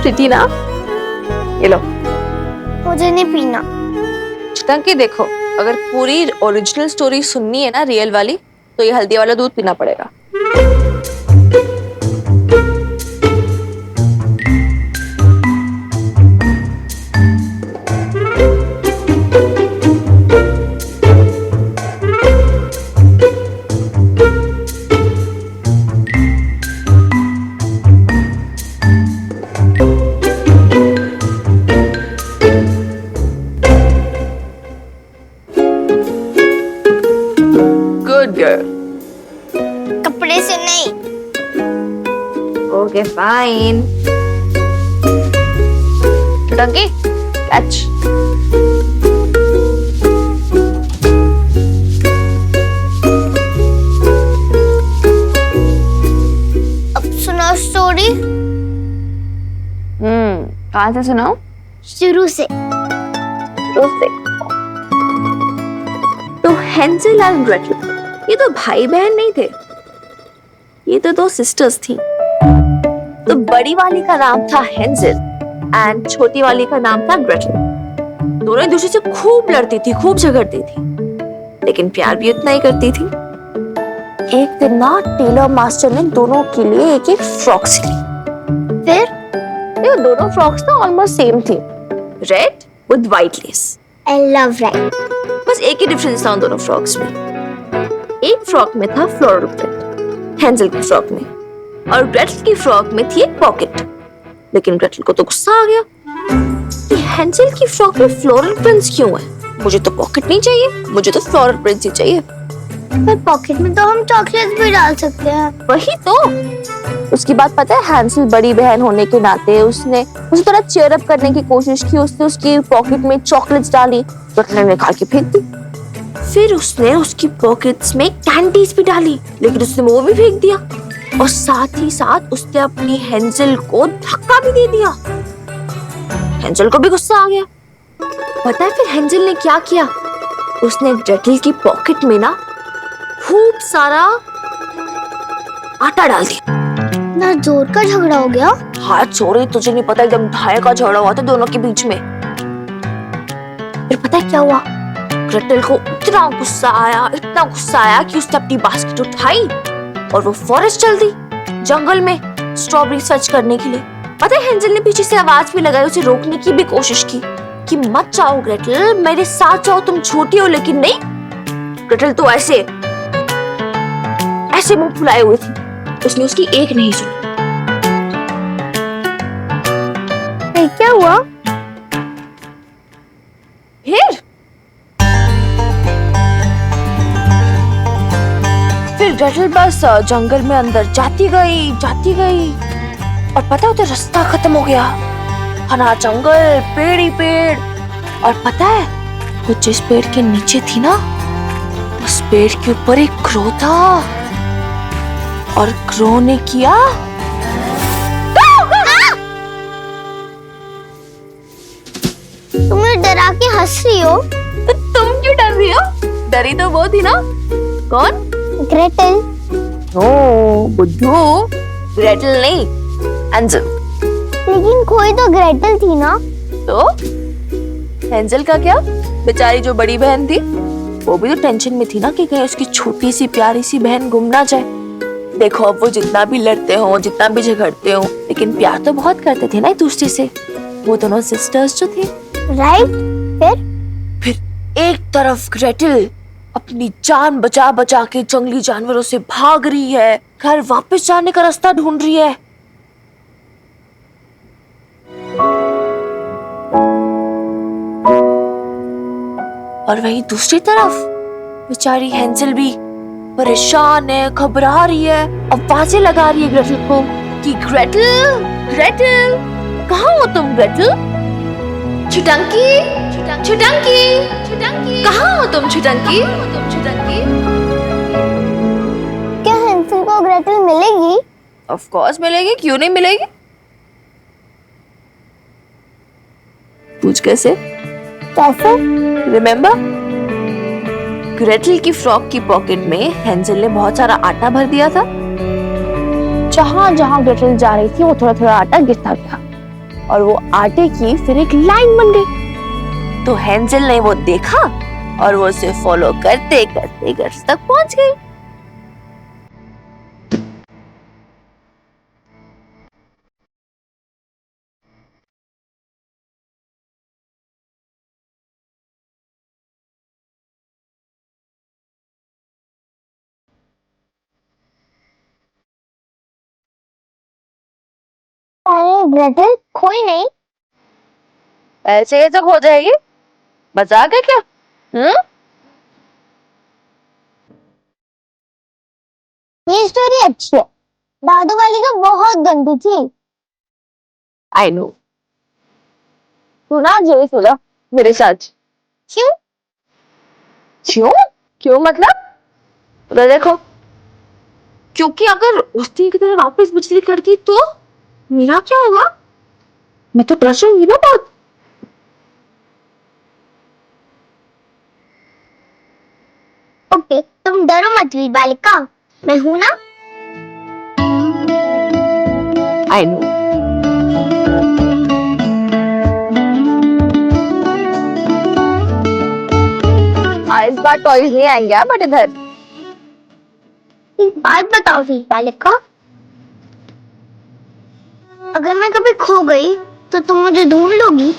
P थी ना, ये लो। मुझे नहीं पीना। चितंकी देखो, अगर पूरी ओरिजिनल स्टोरी सुननी है ना, रियल वाली, तो ये हल्दी वाला दूध पीना पड़ेगा। Good girl. कपड़े से नहीं। Okay fine. चितंकी कैच। अब सुनाओ स्टोरी। कहाँ से सुनाओ? शुरू से। तो हेंजेल और ग्रेटल ये तो भाई बहन नहीं थे, ये तो दो सिस्टर्स थी। तो बड़ी वाली का नाम था हेंजेल एंड छोटी वाली का नाम था ग्रेटल। दोनों एक दूसरे से खूब लड़ती थी, खूब झगड़ती थी, लेकिन प्यार भी उतना ही करती थी। एक दिन ना टेलर मास्टर ने दोनों के लिए एक एक फ्रॉक सिली। फिर ये दोनों फ्रॉक्स ना ऑलमोस्ट सेम थी, read with white less. I love red. बस एक ही डिफरेंस था उन दोनों फ्रॉक्स में। एक फ्रॉक में था फ्लोरल प्रिंट, हेंजेल की फ्रॉक में, और ग्रेटल की फ्रॉक में थी एक पॉकेट। लेकिन ग्रेटल को तो गुस्सा आ गया कि हेंजेल की फ्रॉक में फ्लोरल प्रिंट्स क्यों है? मुझे तो पॉकेट नहीं चाहिए, मुझे तो फ्लोरल प्रिंट्स ही चाहिए। पर पॉकेट में तो हम चॉकलेट्स भी डाल सकते हैं। वही तो। उसकी बात पता है, हेंजेल बड़ी बहन होने के नाते उसने उसे थोड़ा चीयर अप करने की कोशिश की। उसने उसकी पॉकेट में चॉकलेट्स डाली, ग्रेटल ने निकाल के फेंक दी। फिर उसने उसकी पॉकेट्स में कैंडीज भी डाली, लेकिन उसने वो भी फेंक दिया। और साथ ही साथ उसने अपनी हेंजेल को धक्का भी दे दिया। हेंजेल को भी गुस्सा आ गया। पता है फिर हेंजेल ने क्या किया? उसने ग्रेटल की पॉकेट में ना खूब सारा आटा डाल दिया। ना जोर का झगड़ा हो गया। हाँ छोरे, तुझे नहीं पता, एकदम ढाई का झगड़ा हुआ था दोनों के बीच में। फिर पता है क्या हुआ? ग्रेटल को इतना गुस्सा आया कि उसने अपनी बास्केट उठाई और वो फॉरेस्ट चल दी, जंगल में स्ट्रॉबेरी सर्च करने के लिए। पता है हेंजेल ने पीछे से आवाज भी लगाई, उसे रोकने की भी कोशिश की कि मत जाओ ग्रेटल, मेरे साथ जाओ, तुम छोटी हो। लेकिन नहीं, ग्रेटल तो ऐसे मुंह फुलाए हुए थी, उसने उसकी एक नहीं सुनी। क्या हुआ? फिर ग्रेटल बस जंगल में अंदर जाती गई। और पता है उधर रास्ता खत्म हो गया, घना जंगल, पेड़ ही पेड़। और पता है वो जिस पेड़ के नीचे थी ना, उस पेड़ के ऊपर एक क्रो था। और क्रो ने किया तुम डरा के हंस रही हो। तो तुम क्यों डर रही हो? डरी तो वो थी ना। कौन? ग्रेटल। ओ बुद्धू, ग्रेटल नहीं, हेंजेल। लेकिन खोई तो ग्रेटल थी ना। तो हेंजेल का क्या? बेचारी जो बड़ी बहन थी वो भी तो टेंशन में थी ना कि कहीं उसकी छोटी सी प्यारी सी बहन गुम ना जाए। देखो अब वो जितना भी लड़ते हो, जितना भी झगड़ते हो, लेकिन प्यार तो बहुत करते थे ना एक दूसरे से। वो दोनों सिस्टर्स जो थे। राइट। फिर एक तरफ ग्रेटल अपनी जान बचा बचा के जंगली जानवरों से भाग रही है, घर वापस जाने का रास्ता ढूंढ रही है। और वहीं दूसरी तरफ बेचारी हेंजेल भी परेशान है, घबरा रही है, आवाजें लगा रही है ग्रेटल को कि ग्रेटल, ग्रेटल, कहाँ हो तुम ग्रेटल? चिटंकी, चिटंकी, चिटंकी, कहाँ हो तुम चिटंकी? क्या हेंजेल को ग्रेटल मिलेगी? ऑफ कोर्स मिलेगी, क्यों नहीं मिलेगी? पूछ कैसे? रिमेम्बर, ग्रेटल की फ्रॉक की पॉकेट में हेंजेल ने बहुत सारा आटा भर दिया था। जहां जहां ग्रेटल जा रही थी वो थोड़ा थोड़ा आटा गिरता गया। और वो आटे की फिर एक लाइन बन गई। तो हेंजल ने वो देखा और वो उसे फॉलो करते करते घर तक पहुंच गई। अरे ग्रेटेल, कोई नहीं। ऐसे ही तो हो जाएगी, मजाक है क्या? ये स्टोरी अच्छी है, दादू वाली तो बहुत गंदी थी। I know. सुना जो सुना मेरे साथ। क्यों? क्यों? क्यों मतलब? तो देखो, क्योंकि अगर उसी की तरह वापस बिजली कड़की तो मेरा क्या होगा? मैं तो ट्रस्ट होंगी ना बहुत। ओके, तुम डरो मत वीर बालिका, मैं हूं ना। I know. इस बार टॉयज नहीं आएंगे बट इधर। एक बात बताओ वीर बालिका, अगर मैं कभी खो गई तो तुम मुझे ढूंढ लोगी?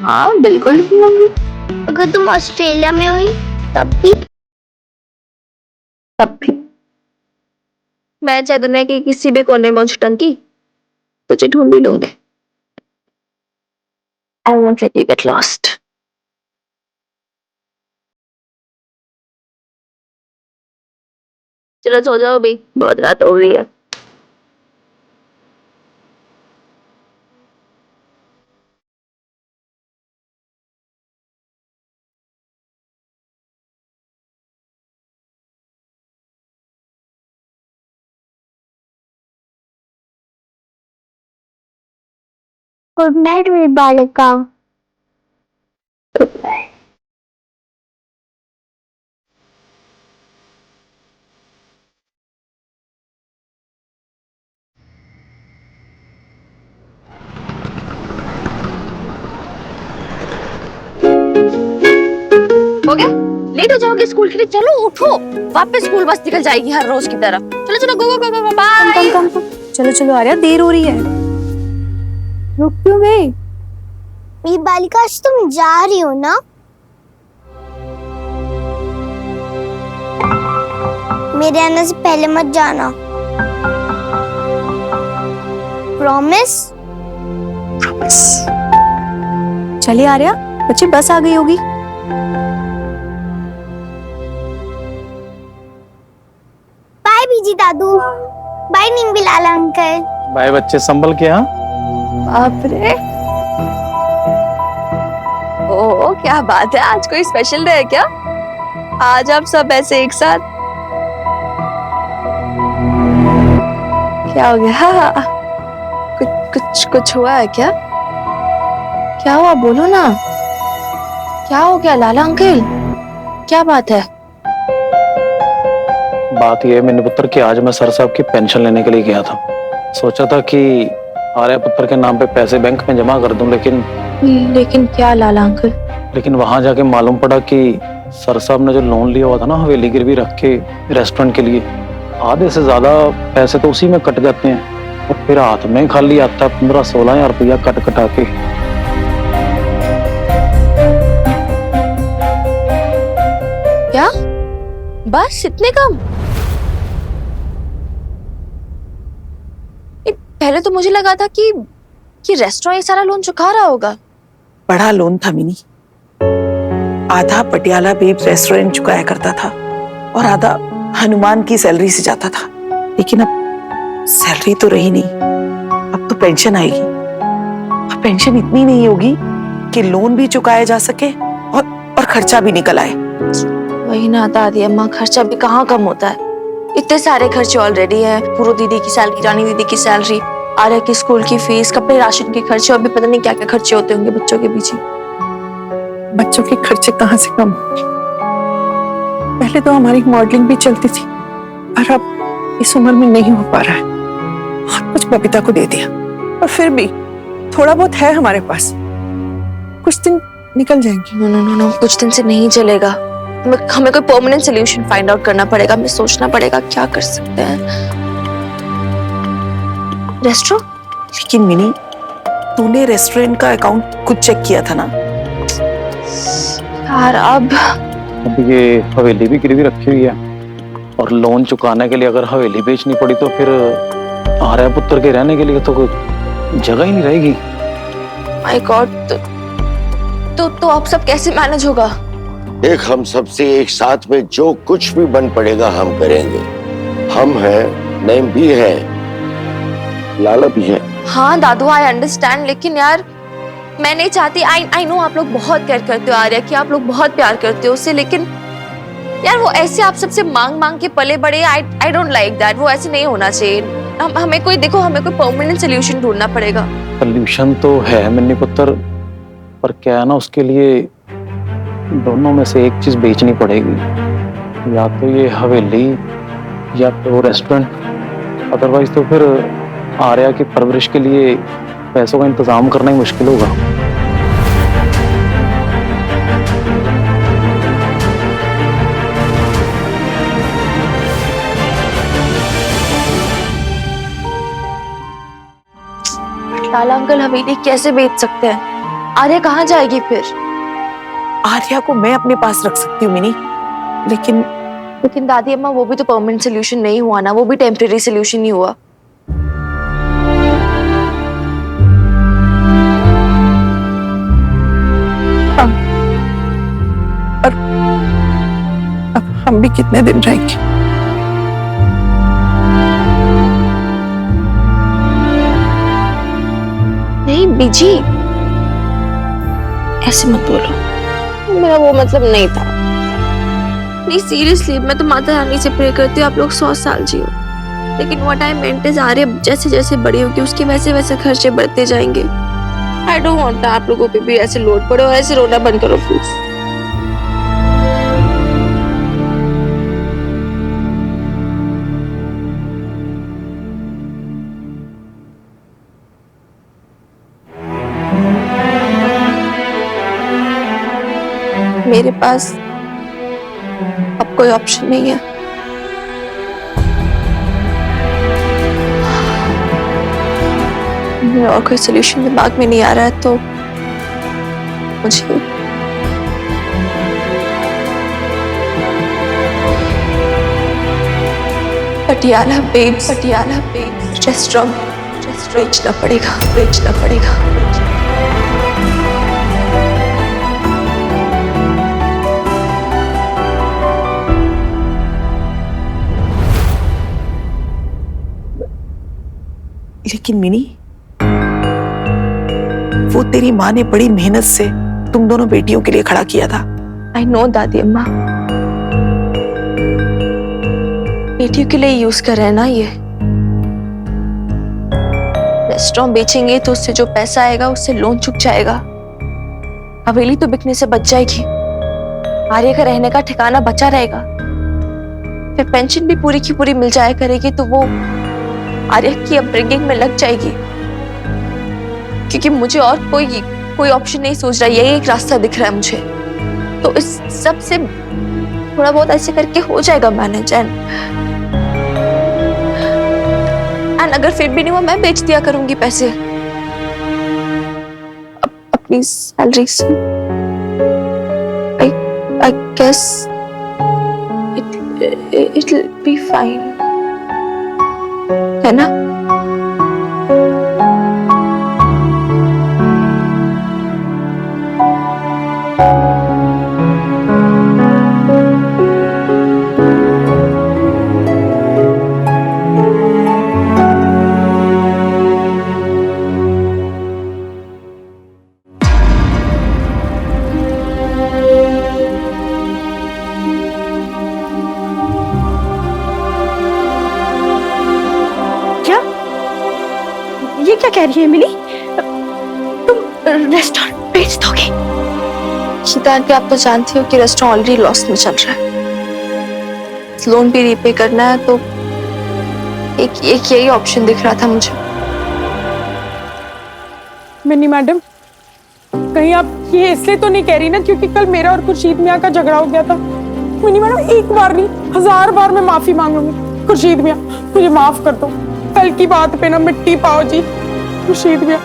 हाँ बिल्कुल ढूंढूंगी। अगर तुम ऑस्ट्रेलिया में हुई तब भी? तब भी मैं चाहे दुनिया के किसी भी कोने में टंकी तुझे ढूंढ ही लूंगी। I won't let you get lost. चलो सो जाओ भी, बहुत रात हो गई है। गुड नाइट वीर बालिका। हो गया? लेट हो जाओगे स्कूल के लिए। चलो उठो, वापस स्कूल बस निकल जाएगी हर रोज की तरह। चलो चलो, गो गो गो गो, बाय। कम चलो चलो आर्या, देर हो रही है। रुक क्यों गई? वीर बालिका, आज तुम जा रही हो ना? मेरे आने से पहले मत जाना, प्रॉमिस? प्रॉमिस। चलिए आर्या, बच्ची बस आ गई होगी। बाय बीजी दादू, बाय नीमबिलाल अंकल। बाय बच्चे, संभल के। हाँ बाप रे। ओ क्या बात है, आज कोई स्पेशल डे है क्या? आज आप सब ऐसे एक साथ? क्या हो गया? कुछ कुछ कुछ हुआ है क्या? क्या हुआ, बोलो ना। क्या हो गया लाला अंकल? क्या बात है? बात यह है मेरे पुत्र की, आज मैं सर साहब की पेंशन लेने के लिए गया था। सोचा था कि आर्या पुत्र के नाम पे पैसे बैंक में जमा कर दूं, लेकिन क्या लाला अंकल? लेकिन वहां जाके मालूम पड़ा कि सर साहब ने जो लोन लिया हुआ था ना हवेली गिरवी रख के रेस्टोरेंट के लिए, आधे से ज्यादा पैसे तो उसी में कट जाते हैं और फिर हाथ में खाली आता है 15-16 हजार रुपया कट कटा के। क्या बस इतने कम? पहले तो मुझे लगा था कि रेस्टोरेंट ये सारा लोन चुका रहा होगा। बड़ा लोन था मिनी, आधा पटियाला बेब रेस्टोरेंट चुकाया करता था और आधा हनुमान की सैलरी से जाता था। लेकिन अब सैलरी तो रही नहीं, अब तो पेंशन आएगी। अब पेंशन इतनी नहीं होगी कि लोन भी चुकाया जा सके और खर्चा भी निकल आए। वही ना दादी अम्मा, खर्चा भी कहाँ कम होता है। इतने सारे खर्चे ऑलरेडी है, पूरो दीदी की सैलरी, रानी दीदी की सैलरी, आर्या की स्कूल की फीस, कपड़े, राशन के खर्चे और भी पता नहीं क्या क्या खर्चे होते होंगे बच्चों के पीछे। बच्चों के खर्चे कहाँ से कम? पहले तो हमारी मॉडलिंग भी चलती थी और अब इस उम्र में नहीं हो पा रहा है। बहुत कुछ बबीता को दे दिया और फिर भी थोड़ा बहुत है हमारे पास, कुछ दिन निकल जाएंगे। नो नो नो नो, कुछ दिन से नहीं चलेगा। हमें कोई परमानेंट सोल्यूशन फाइंड आउट करना पड़ेगा। हमें सोचना पड़ेगा क्या कर सकते हैं। रेस्टोरेंट? लेकिन मिनी, तूने रेस्टोरेंट का अकाउंट खुद चेक किया था ना? यार अब ये हवेली भी गिरवी रखी हुई है और लोन चुकाने के लिए अगर हवेली बेचनी पड़ी तो फिर आर्या पुत्र के रहने के लिए तो कोई जगह ही नहीं रहेगी। माय गॉड, तो आप सब कैसे मैनेज होगा? देख, हम सबसे एक साथ में जो कुछ भी बन पड़ेगा हम करेंगे। हम हैं, नईम भी है, लाला भी है। हाँ दादू, आई अंडरस्टैंड, लेकिन यार मैं नहीं चाहती। आई नो आप लोग बहुत केयर करते हो आर्या की, आप लोग बहुत प्यार करते हो उससे, लेकिन यार वो ऐसे आप सबसे मांग मांग के पले बड़े। I don't like that. वो ऐसे नहीं होना चाहिए। हमें कोई परमानेंट सोल्यूशन ढूंढना पड़ेगा। सोल्यूशन तो है मिन्नी पुत्र, पर क्या है ना, उसके लिए दोनों में से एक चीज बेचनी पड़ेगी, या तो ये हवेली या तो रेस्टोरेंट। अदरवाइज तो फिर आर्या की परवरिश के लिए पैसों का इंतजाम करना ही मुश्किल होगा। लाला अंकल हवेली कैसे बेच सकते हैं? आर्या कहाँ जाएगी फिर? आर्या को मैं अपने पास रख सकती हूँ मिनी, लेकिन दादी अम्मा, वो भी तो परमानेंट सोल्यूशन नहीं हुआ ना, वो भी टेम्परेरी सोल्यूशन ही हुआ। अब हम भी कितने दिन रहेंगे? नहीं बीजी, ऐसे मत बोलो, मेरा वो मतलब नहीं था। नहीं सीरियसली, मैं तो माता रानी से प्रे करती हूँ आप लोग 100 साल जियो, लेकिन व्हाट आई मेंट इज आर्य जैसे जैसे बड़ी होगी उसके वैसे वैसे खर्चे बढ़ते जाएंगे। आई डोंट वांट आप लोगों पे भी ऐसे लोड पड़े, और ऐसे रोना बंद करो प्लीज। मेरे पास अब कोई ऑप्शन नहीं है। मुझे और कोई सोल्यूशन दिमाग में नहीं आ रहा है, तो मुझे पटियाला बेब्स रेस्टोरेंट बेचना पड़ेगा। लेकिन मिनी, वो तेरी माँ ने बड़ी मेहनत से तुम दोनों बेटियों के लिए खड़ा किया था। आई नो दादी अम्मा, बेटियों के लिए यूज कर रहे हैं ना ये। रेस्टोरेंट बेचेंगे तो उससे जो पैसा आएगा उससे लोन चुक जाएगा, हवेली तो बिकने से बच जाएगी, आर्य का रहने का ठिकाना बचा रहेगा, फिर पेंशन भी पूरी की पूरी मिल जाया करेगी, तो वो आर्य की अपब्रिंगिंग में लग जाएगी। क्योंकि मुझे और कोई ऑप्शन नहीं सूझ रहा, यही एक रास्ता दिख रहा है मुझे। तो इस सब से थोड़ा बहुत ऐसे करके हो जाएगा मैनेज। एंड अगर फिर भी नहीं हुआ, मैं बेच दिया करूंगी पैसे अपनी सैलरी से। I guess it'll be fine, है ना? ये क्या कह रही है मिली? तुम रेस्टोरेंट बेच दोगे? गीता आंटी, आप तो जानती हो कि रेस्टोरेंट ऑलरेडी लॉस में चल रहा है, लोन भी रीपे करना है, तो एक यही ऑप्शन दिख रहा था मुझे। मिनी मैडम, कहीं आप ये इसलिए तो नहीं कह रही ना क्योंकि कल मेरा और खुर्शीद मियाँ का झगड़ा हो गया था? मिनी मैडम, एक बार नहीं 1000 बार मैं माफी मांग लूंगी। खुर्शीद मियाँ, मुझे माफ कर दो। कल की बात पे ना मिट्टी पाओ जी। खुर्शीद मियाँ,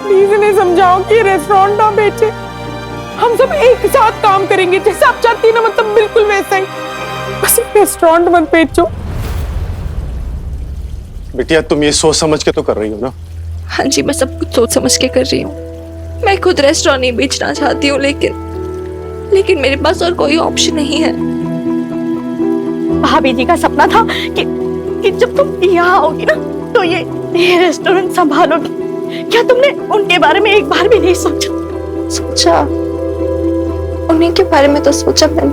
प्लीज इन्हें समझाओ कि रेस्टोरेंट ना बेचे। हम सब एक साथ काम करेंगे, जैसे आप चाहती है ना, मतलब बिल्कुल वैसा ही। बस रेस्टोरेंट मत बेचो। बिटिया, तुम ये सोच समझ के तो कर रही हो ना? हाँ जी, मैं सब कुछ सोच समझ के कर रही हूँ। मैं खुद रेस्टोरेंट नहीं बेचना चाहती हूँ, लेकिन मेरे पास और कोई ऑप्शन नहीं है। भाभी जी का सपना था कि जब तुम यहाँ आओगी ना तो ये रेस्टोरेंट संभालोगी। क्या तुमने उनके बारे में एक बार भी नहीं सोचा? सोचा, उन्हीं के बारे में तो सोचा मैंने।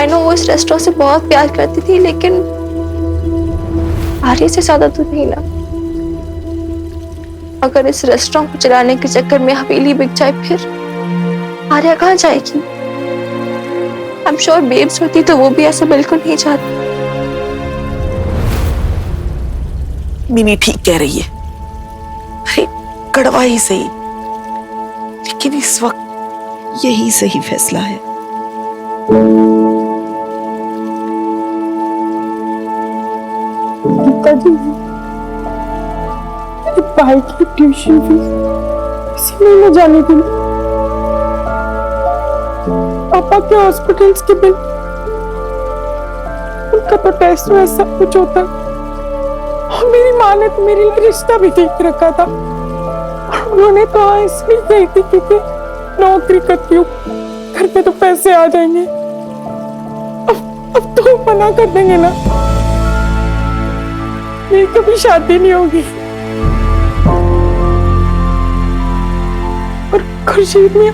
आई नो वो इस रेस्टोरेंट से बहुत प्यार करती थी, लेकिन आर्य से ज्यादा तो नहीं ना। अगर इस रेस्टोरेंट को चलाने के चक्कर में हवेली बिक जाए, फिर आर्या कहाँ जाएगी? आई एम श्योर बेब्स होती तो वो भी ऐसा बिल्कुल नहीं चाहती। मिनी ठीक कह रही है। अरे कड़वा ही सही, लेकिन इस वक्त यही सही फैसला है। गीता जी, मेरे भाई की ट्यूशन फीस इसी महीने जाने थी। पापा के हॉस्पिटल्स के बिल, उनका तो टेस्ट में सब कुछ होता है। और मेरी माँ ने तो मेरे लिए रिश्ता भी देख रखा था। और उन्होंने तो हाँ इसलिए कही थी क्योंकि नौकरी करती हूँ, घर पे तो पैसे आ जाएंगे। अब तो मना कर देंगे ना, मेरी कभी शादी नहीं होगी। और खुर्शीद मियाँ,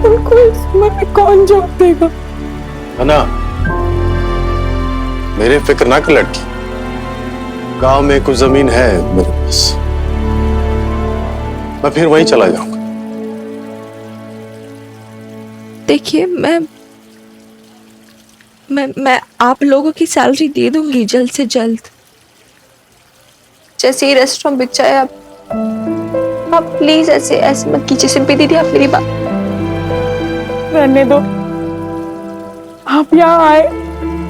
उनको इस उम्र में कौन जॉब देगा? है ना, मेरे फिक्र ना कर लड़की। गांव में कुछ जमीन है मेरे पास, मैं फिर वहीं चला जाऊंगा। देखिए, मैं आप लोगों की सैलरी दे दूंगी जल्द से जल्द। जैसे ही रेस्टोरेंट बिक जाए, आप प्लीज ऐसे मत कीजिए। सिंपी दीदी, आप मेरी बात रहने दो। आप यहाँ आए,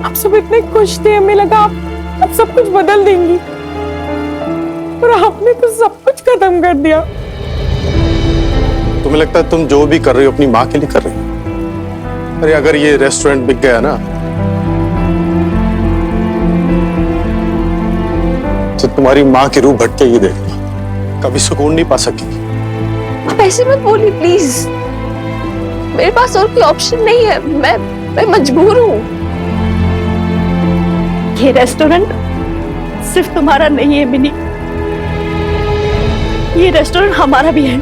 आप सब इतने खुश थे, हमें लगा आप सब कुछ बदल देंगी, और आपने तो सब कुछ खत्म कर दिया। तुम्हें लगता है तुम जो भी कर रही हो अपनी माँ के लिए कर रही हो? अरे अगर ये रेस्टोरेंट बिक गया ना, तो तुम्हारी माँ की रूह भटकेगी, देखना कभी सुकून नहीं पा सकेगी। आप ऐसे मत बोलिए प्लीज। मेरे पास और कोई ऑप्शन नहीं है। मैं मजबूर हूँ। ये रेस्टोरेंट सिर्फ तुम्हारा नहीं है मिनी, ये रेस्टोरेंट हमारा भी है।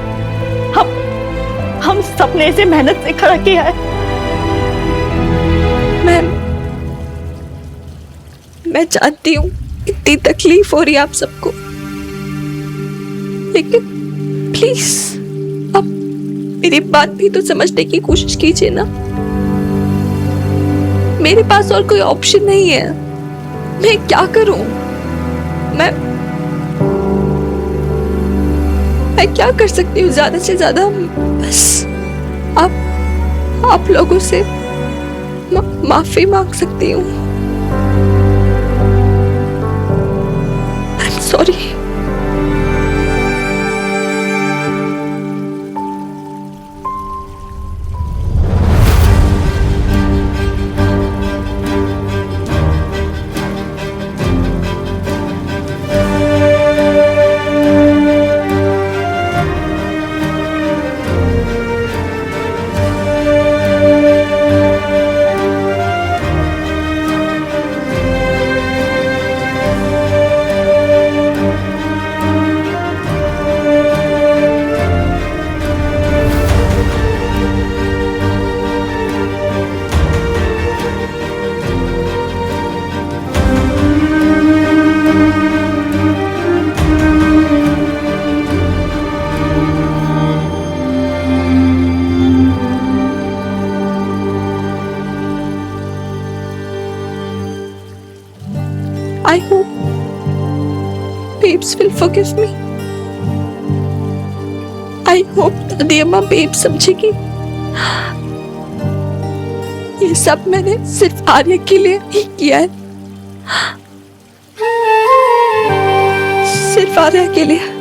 हम सबने इसे मेहनत से खड़ा किया है। मैं जानती हूँ इतनी तकलीफ हो रही है आप सबको, लेकिन प्लीज आप मेरी बात भी तो समझने की कोशिश कीजिए ना। मेरे पास और कोई ऑप्शन नहीं है। मैं क्या करूं? मैं क्या कर सकती हूँ? ज्यादा से ज्यादा बस आप लोगों से माफी मांग सकती हूँ। I am sorry. I hope babes will forgive me. I hope दादी अम्मा बेब समझेगी। ये सब मैंने सिर्फ आर्य के लिए ही किया है, सिर्फ आर्य के लिए।